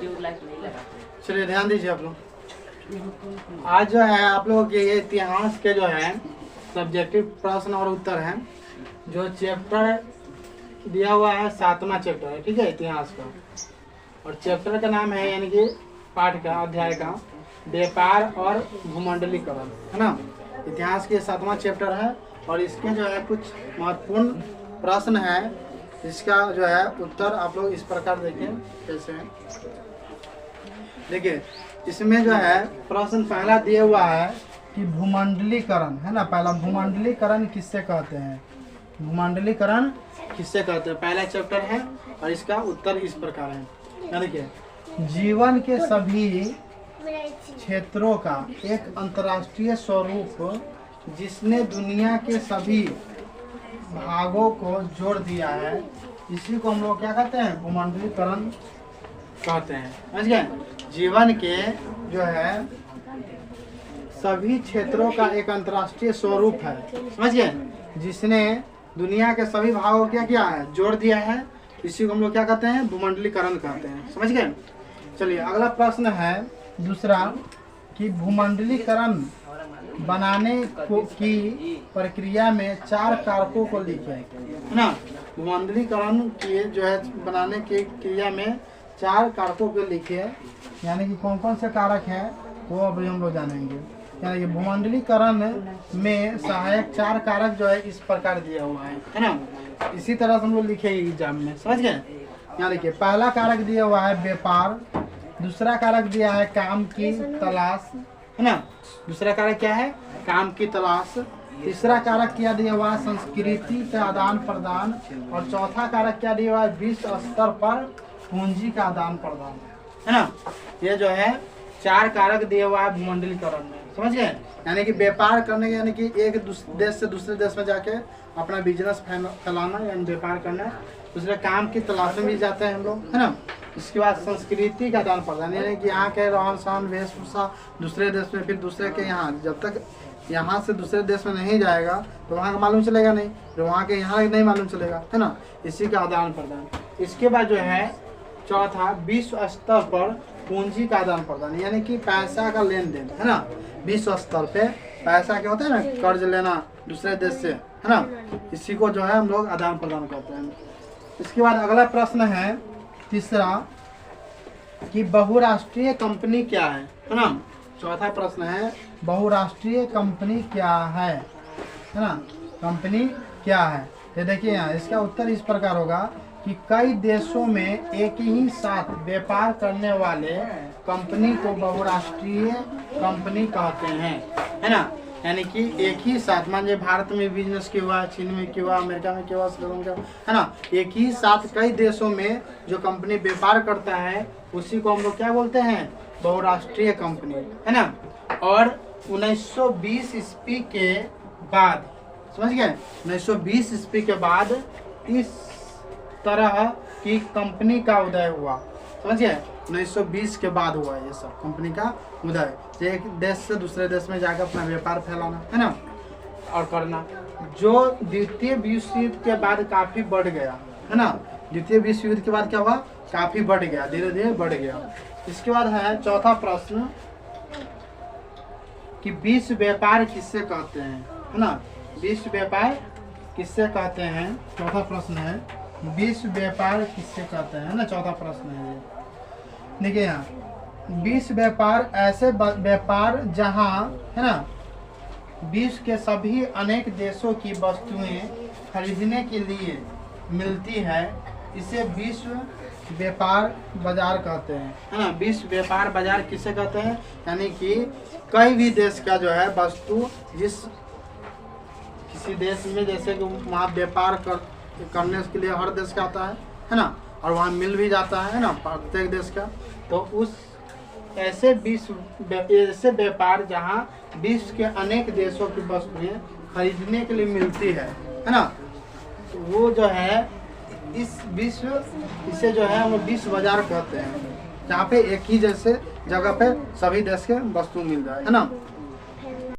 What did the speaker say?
चलिए ध्यान दीजिए आप लोग। आज जो है आप लोगों के ये इतिहास के जो है सब्जेक्टिव प्रश्न और उत्तर हैं। जो चैप्टर दिया हुआ है 7वां चैप्टर है, ठीक है, इतिहास का। और चैप्टर का नाम है यानी कि पाठ का अध्याय का व्यापार और भूमंडलीकरण, है ना। इतिहास के 7वां चैप्टर है और इसके जो है कुछ महत्वपूर्ण प्रश्न है। इसका जो है उत्तर आप लोग इस प्रकार देखें कैसे है। देखिए इसमें जो है प्रश्न पहला दिया हुआ है कि भूमंडलीकरण, है ना। पहला भूमंडलीकरण किससे कहते हैं, भूमंडलीकरण किससे कहते हैं, पहला चैप्टर है और इसका उत्तर इस प्रकार है। देखिए जीवन के सभी क्षेत्रों का एक अंतर्राष्ट्रीय स्वरूप जिसने दुनिया के सभी भागों को जोड़ दिया है, इसी को हम लोग क्या कहते हैं, भूमंडलीकरण कहते हैं। समझ गए। जीवन के जो है सभी क्षेत्रों का एक अंतर्राष्ट्रीय स्वरूप है, समझ गए, जिसने दुनिया के सभी भागों को क्या किया है, जोड़ दिया है, इसी को हम लोग क्या कहते हैं, भूमंडलीकरण कहते हैं। समझ गए। चलिए अगला प्रश्न है दूसरा कि भूमंडलीकरण बनाने की प्रक्रिया में 4 कारकों को लिखें, है ना। भूमंडलीकरण के जो है बनाने की क्रिया में 4 कारकों को लिखे, यानी कि कौन कौन से कारक हैं वो अभी हम लोग जानेंगे। यानी कि भूमंडलीकरण में सहायक 4 कारक जो है इस प्रकार दिया हुआ है ना। इसी तरह से हम लोग लिखेंगे एग्जाम में, समझ गए। यानी कि पहला कारक दिया हुआ है व्यापार, दूसरा कारक दिया है काम की तलाश, है ना। दूसरा कारक क्या है, काम की तलाश। तीसरा कारक क्या दिया हुआ है, संस्कृति का आदान प्रदान। और चौथा कारक क्या दिया हुआ है, विश्व स्तर पर पूंजी का आदान प्रदान, है ना। ये जो है 4 कारक दिया हुआ है भूमंडलीकरण में, समझ गए। यानी कि व्यापार करने के, यानी कि एक देश से दूसरे देश में जाके अपना बिजनेस फैलाना यानी व्यापार करना। दूसरे काम की तलाश में भी जाते हैं हम लोग, है ना। इसके बाद संस्कृति का आदान प्रदान, यानी कि यहाँ के रहन सहन वेशभूषा दूसरे देश में, फिर दूसरे के यहाँ, जब तक यहाँ से दूसरे देश में नहीं जाएगा तो वहाँ का मालूम चलेगा नहीं, तो वहाँ के यहाँ नहीं मालूम चलेगा, है ना। इसी का आदान प्रदान। इसके बाद जो है चौथा विश्व स्तर पर पूंजी का आदान प्रदान, यानी कि पैसा का लेन देन, है ना। विश्व स्तर पे पैसा क्या होता है ना, कर्ज लेना दूसरे देश से, है ना। इसी को जो है हम लोग आदान प्रदान करते हैं। इसके बाद अगला प्रश्न है तीसरा कि बहुराष्ट्रीय कंपनी क्या है ना। चौथा प्रश्न है बहुराष्ट्रीय कंपनी क्या है ना। कंपनी क्या है, तो देखिए यहाँ इसका उत्तर इस प्रकार होगा कि कई देशों में एक ही साथ व्यापार करने वाले कंपनी को बहुराष्ट्रीय कंपनी कहते हैं, है ना। यानी कि एक ही साथ, मान लीजिए भारत में बिजनेस किया हुआ, चीन में किया हुआ, अमेरिका में किया हुआ, श्रीलंका, है ना। एक ही साथ कई देशों में जो कंपनी व्यापार करता है उसी को हम लोग क्या बोलते हैं, बहुराष्ट्रीय कंपनी, है ना। और 1920 ईस्वी के बाद, समझ गए, 1920 ईस्वी के बाद इस तरह की कंपनी का उदय हुआ, समझ गए। 1920 के बाद हुआ ये सब कंपनी का उदय, एक देश से दूसरे देश में जाकर अपना व्यापार फैलाना, है ना, और करना, जो द्वितीय विश्व युद्ध के बाद काफी बढ़ गया, है ना। द्वितीय विश्व युद्ध के बाद क्या हुआ, काफी बढ़ गया, धीरे धीरे बढ़ गया। इसके बाद है चौथा प्रश्न कि विश्व व्यापार किससे कहते हैं, है ना। विश्व व्यापार किससे कहते हैं, चौथा प्रश्न है विश्व व्यापार किससे कहते हैं, ना। चौथा प्रश्न है ये, देखिए यहाँ विश्व व्यापार ऐसे व्यापार जहाँ, है ना, विश्व के सभी अनेक देशों की वस्तुएं खरीदने के लिए मिलती है, इसे विश्व व्यापार बाजार कहते हैं, है ना। विश्व व्यापार बाजार किसे कहते हैं, यानी कि कई भी देश का जो है वस्तु जिस किसी देश में, जैसे कि वहाँ व्यापार करने के लिए हर देश का आता है ना, और वहाँ मिल भी जाता है ना प्रत्येक देश का, तो उस ऐसे व्यापार जहाँ विश्व के अनेक देशों की वस्तुएं खरीदने के लिए मिलती है ना, तो वो जो है इसे जो है हम विश्व बाजार कहते हैं, जहाँ पे एक ही जैसे जगह पे सभी देश के वस्तु मिल जाए, है ना।